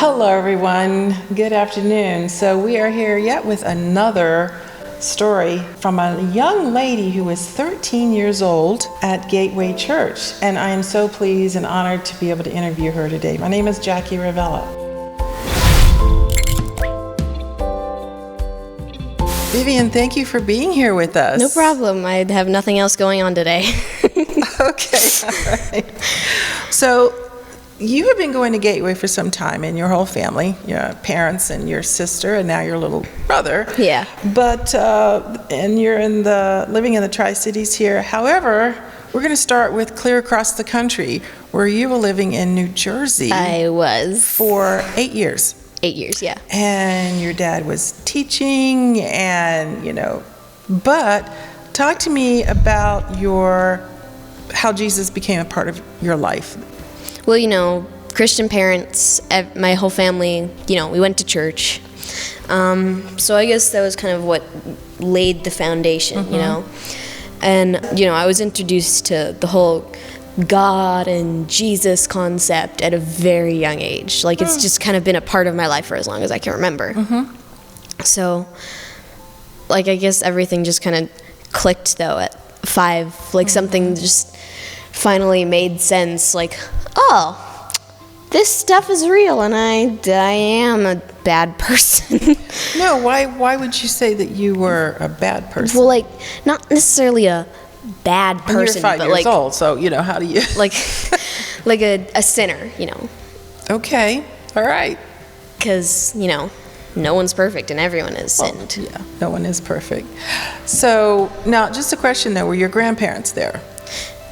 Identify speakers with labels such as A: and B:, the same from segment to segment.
A: Hello, everyone. Good afternoon. So we are here yet with another story from a young lady who is 13 years old at Gateway Church. And I am so pleased and honored to be able to interview her today. My name is Jackie Ravella. Vivian, thank you for being here with us.
B: No problem. I have nothing else going on today.
A: Okay, all right. So you have been going to Gateway for some time, and your whole family, your parents and your sister, and now your little brother.
B: Yeah.
A: But and you're living in the Tri-Cities here. However, we're going to start with clear across the country, where you were living in New Jersey.
B: I was.
A: For 8 years.
B: 8 years, yeah.
A: And your dad was teaching, and But talk to me about how Jesus became a part of your life.
B: Well, Christian parents, my whole family, we went to church. So I guess that was kind of what laid the foundation, And, I was introduced to the whole God and Jesus concept at a very young age. Like, it's just kind of been a part of my life for as long as I can remember. So, I guess everything just kind of clicked, though, at 5. Something just finally made sense. Oh, this stuff is real, and I am a bad person.
A: No, why would you say that you were a bad person?
B: Well, not necessarily a bad person,
A: you're 5 years old, so how do you
B: like a sinner,
A: Okay, all right.
B: Because no one's perfect and everyone has sinned.
A: Yeah, no one is perfect. So now, just a question though: were your grandparents there?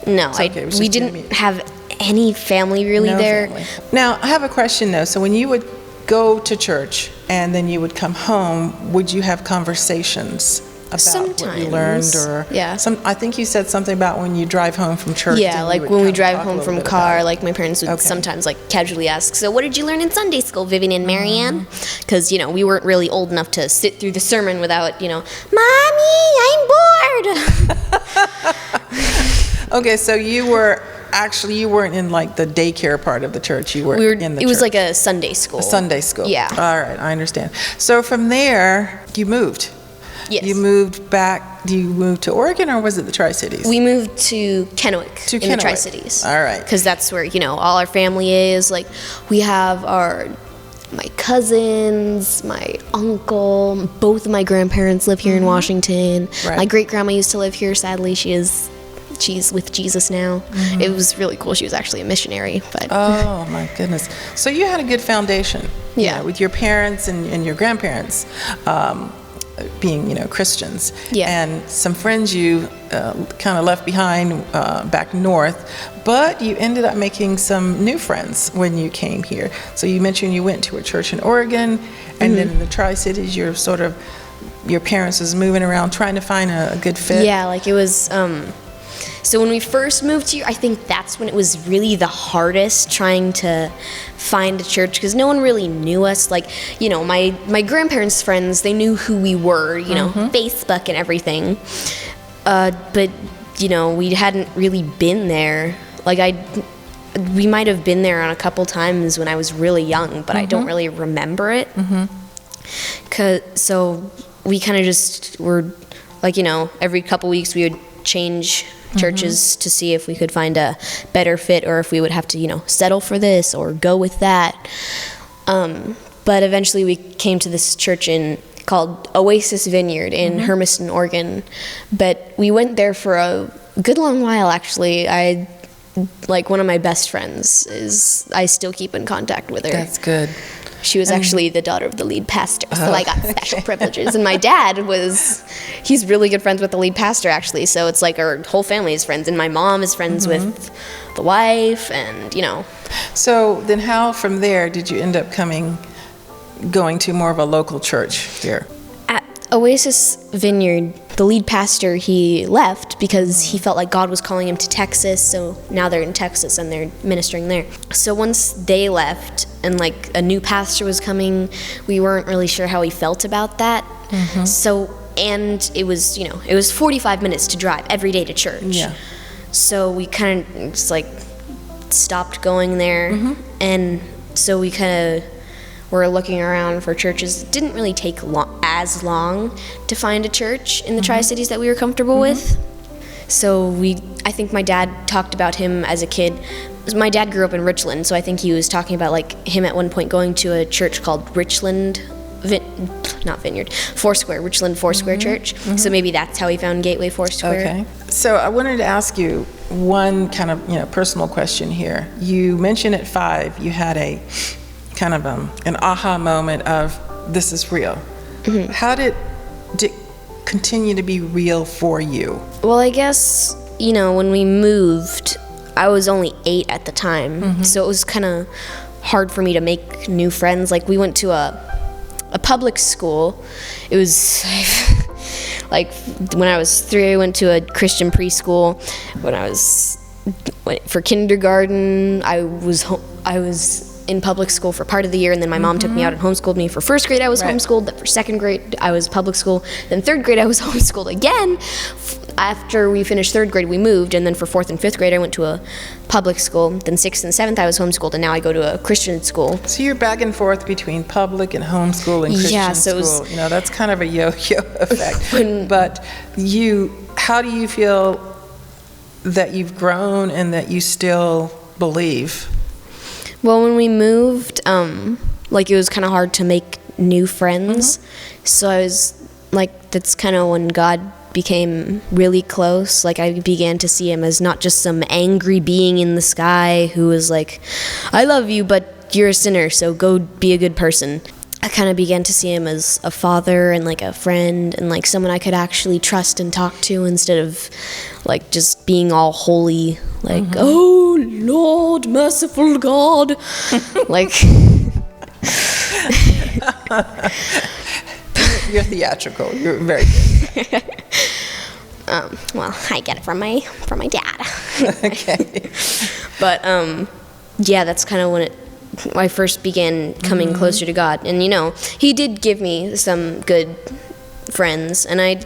B: No, we didn't have any family really there.
A: Family. Now, I have a question though. So when you would go to church and then you would come home, would you have conversations about
B: Sometimes.
A: what you learned, or
B: yeah?
A: I think you said something about when you drive home from church.
B: Yeah, when we drive home from car, my parents would sometimes casually ask, "So what did you learn in Sunday school, Vivian and Marianne?" Because we weren't really old enough to sit through the sermon without "Mommy, I'm bored."
A: Okay, so you weren't in the daycare part of the church. You were in the church.
B: It was like a Sunday school.
A: A Sunday school.
B: Yeah.
A: All right, I understand. So from there, you moved.
B: Yes.
A: You moved back. Do you move to Oregon, or was it the Tri-Cities?
B: We moved to Kennewick in the Tri-Cities.
A: All right.
B: Because that's where all our family is. We have my cousins, my uncle, both of my grandparents live here in Washington.
A: Right.
B: My great grandma used to live here. Sadly, she's with Jesus now. It was really cool. She was actually a missionary. But
A: oh my goodness! So you had a good foundation.
B: Yeah.
A: With your parents and your grandparents being Christians.
B: Yeah.
A: And some friends you kind of left behind back north, but you ended up making some new friends when you came here. So you mentioned you went to a church in Oregon, and then in the Tri-Cities, your parents was moving around trying to find a good fit.
B: Yeah, it was. So when we first moved here, I think that's when it was really the hardest trying to find a church, because no one really knew us. My grandparents' friends, they knew who we were, Facebook and everything. But, we hadn't really been there. We might have been there on a couple times when I was really young, but I don't really remember it. So we kind of just were, every couple weeks we would change churches to see if we could find a better fit, or if we would have to settle for this or go with that. But eventually we came to this church called Oasis Vineyard in Hermiston, Oregon. But we went there for a good long while, actually. One of my best friends I still keep in contact with her.
A: That's good.
B: She was actually the daughter of the lead pastor, so I got special privileges. And my dad he's really good friends with the lead pastor, actually. So it's our whole family is friends. And my mom is friends with the wife, and,
A: So then how from there did you end up going to more of a local church here?
B: At Oasis Vineyard, the lead pastor, he left because he felt like God was calling him to Texas. So now they're in Texas and they're ministering there. So once they left and a new pastor was coming, we weren't really sure how he felt about that. So, and it was 45 minutes to drive every day to church.
A: Yeah.
B: So we kind of just stopped going there. And so we kind of were looking around for churches. It didn't really take as long to find a church in the Tri-Cities that we were comfortable with. So I think my dad talked about him as a kid. My dad grew up in Richland, so I think he was talking about like him at one point going to a church called Richland Foursquare Church. So maybe that's how he found Gateway Foursquare.
A: Okay. So I wanted to ask you one kind of personal question here. You mentioned at 5 you had a kind of an aha moment of this is real. How did it continue to be real for you?
B: Well, I guess when we moved, I was only 8 at the time, so it was kind of hard for me to make new friends. Like we went to a public school. It was like when I was 3, I went to a Christian preschool. For kindergarten, I was in public school for part of the year, and then my mom took me out and homeschooled me. For first grade, I was homeschooled. Then for second grade, I was public school. Then third grade, I was homeschooled again. After we finished third grade, we moved, and then for fourth and fifth grade, I went to a public school. Then sixth and seventh, I was homeschooled, and now I go to a Christian school.
A: So you're back and forth between public and homeschool and Christian school. That's kind of a yo-yo effect. But how do you feel that you've grown and that you still believe?
B: Well, when we moved, it was kind of hard to make new friends. So I was that's kind of when God became really close. Like I began to see him as not just some angry being in the sky who was like, I love you, but you're a sinner, so go be a good person. I kind of began to see him as a father and like a friend and like someone I could actually trust and talk to instead of like just being all holy, like, oh Lord, merciful God.
A: You're theatrical. You're very good.
B: Well, I get it from my dad.
A: Okay.
B: But that's kind of when I first began coming closer to God. And he did give me some good friends, and I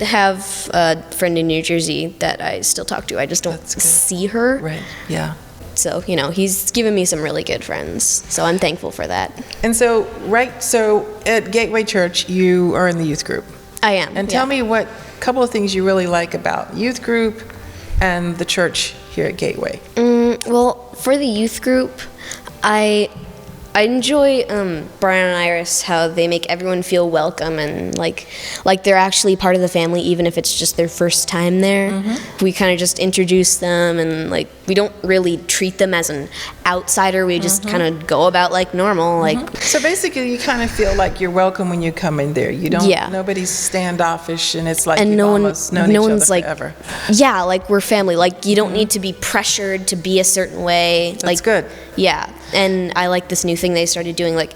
B: have a friend in New Jersey that I still talk to. I just don't see her.
A: Right. Yeah.
B: So, he's given me some really good friends. So I'm thankful for that.
A: And so at Gateway Church, you are in the youth group.
B: I am.
A: And tell me what couple of things you really like about youth group and the church here at Gateway.
B: Well, for the youth group, I enjoy Brian and Iris, how they make everyone feel welcome and like they're actually part of the family, even if it's just their first time there. We kind of just introduce them, and like we don't really treat them as an outsider. We just kind of go about like normal.
A: So basically, you kind of feel like you're welcome when you come in there. You don't. Nobody's standoffish, and it's like you've almost known each other forever.
B: Yeah, like we're family. Like you don't need to be pressured to be a certain way.
A: That's good.
B: Yeah. And I like this new thing they started doing. Like,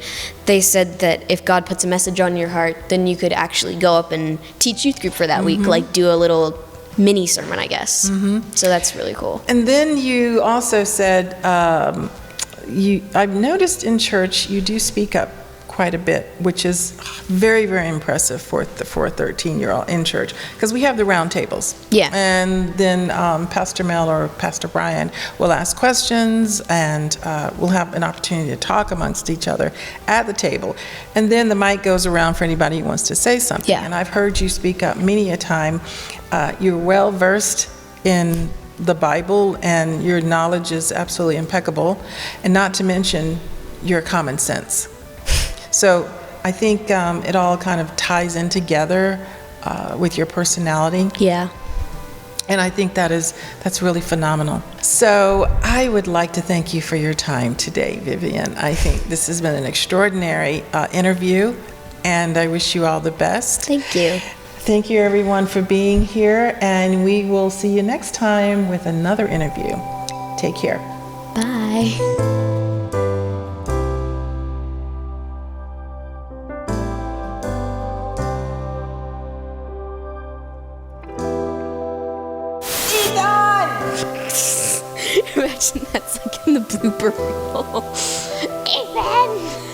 B: they said that if God puts a message on your heart, then you could actually go up and teach youth group for that week, like do a little mini sermon, I guess. So that's really cool.
A: And then you also said, I've noticed in church you do speak up quite a bit, which is very, very impressive for a 13-year-old in church, because we have the round tables.
B: Yeah.
A: And then Pastor Mel or Pastor Brian will ask questions, and we'll have an opportunity to talk amongst each other at the table. And then the mic goes around for anybody who wants to say something.
B: Yeah.
A: And I've heard you speak up many a time. You're well versed in the Bible, and your knowledge is absolutely impeccable, and not to mention your common sense. So I think it all kind of ties in together with your personality.
B: Yeah.
A: And I think that's really phenomenal. So I would like to thank you for your time today, Vivian. I think this has been an extraordinary interview, and I wish you all the best.
B: Thank you.
A: Thank you, everyone, for being here, and we will see you next time with another interview. Take care.
B: Bye. Imagine that's like in the blooper reel. Amen.